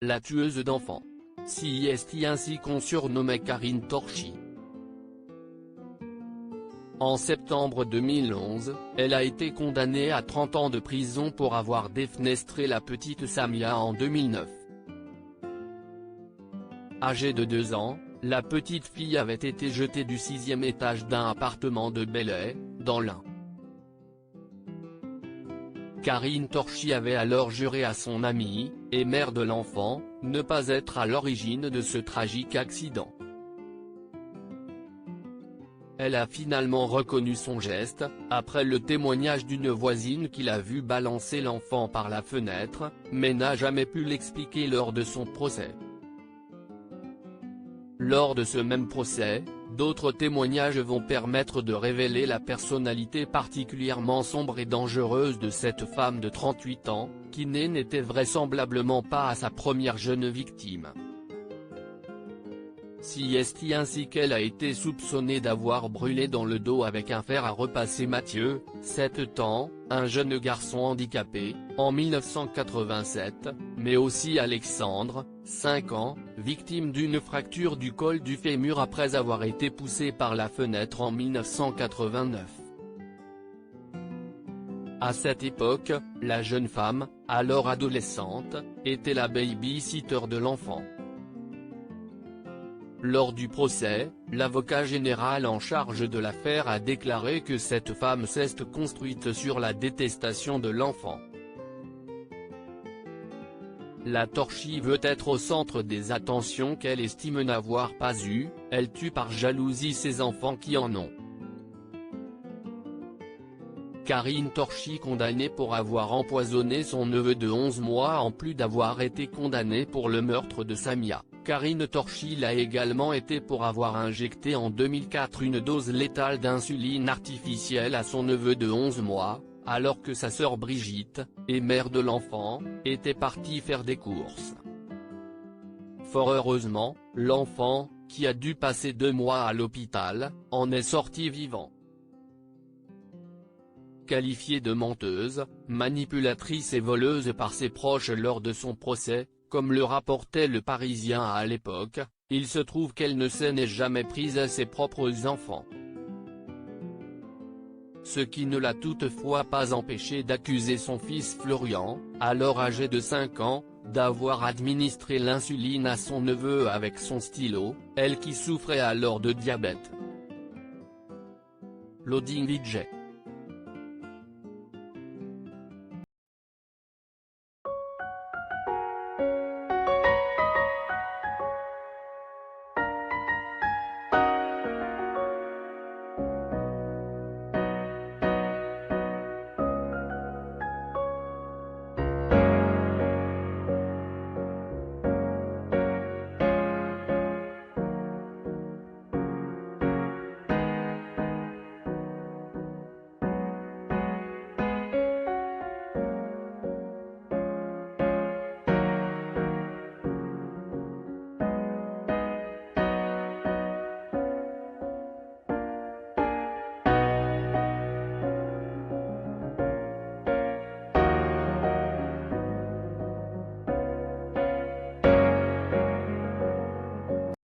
la tueuse d'enfants. Si est ainsi qu'on surnommait Karine Torchi. En septembre 2011, elle a été condamnée à 30 ans de prison pour avoir défenestré la petite Samia en 2009. Âgée de 2 ans, la petite fille avait été jetée du 6e étage d'un appartement de Bel-Air, dans l'Ain. Karine Torchi avait alors juré à son amie, et mère de l'enfant, ne pas être à l'origine de ce tragique accident. Elle a finalement reconnu son geste, après le témoignage d'une voisine qui l'a vu balancer l'enfant par la fenêtre, mais n'a jamais pu l'expliquer lors de son procès. Lors de ce même procès, d'autres témoignages vont permettre de révéler la personnalité particulièrement sombre et dangereuse de cette femme de 38 ans, qui n'était vraisemblablement pas à sa première jeune victime. Si est ainsi qu'elle a été soupçonnée d'avoir brûlé dans le dos avec un fer à repasser Mathieu, 7 ans, un jeune garçon handicapé, en 1987, mais aussi Alexandre, 5 ans, victime d'une fracture du col du fémur après avoir été poussé par la fenêtre en 1989. À cette époque, la jeune femme, alors adolescente, était la baby-sitter de l'enfant. Lors du procès, l'avocat général en charge de l'affaire a déclaré que cette femme s'est construite sur la détestation de l'enfant. La Torchi veut être au centre des attentions qu'elle estime n'avoir pas eues, elle tue par jalousie ses enfants qui en ont. Karine Torchi condamnée pour avoir empoisonné son neveu de 11 mois en plus d'avoir été condamnée pour le meurtre de Samia. Karine Torchi l'a également été pour avoir injecté en 2004 une dose létale d'insuline artificielle à son neveu de 11 mois, alors que sa sœur Brigitte, et mère de l'enfant, était partie faire des courses. Fort heureusement, l'enfant, qui a dû passer 2 mois à l'hôpital, en est sorti vivant. Qualifiée de menteuse, manipulatrice et voleuse par ses proches lors de son procès, comme le rapportait Le Parisien à l'époque, il se trouve qu'elle ne s'en est jamais prise à ses propres enfants. Ce qui ne l'a toutefois pas empêché d'accuser son fils Florian, alors âgé de 5 ans, d'avoir administré l'insuline à son neveu avec son stylo, elle qui souffrait alors de diabète. Loading VJ.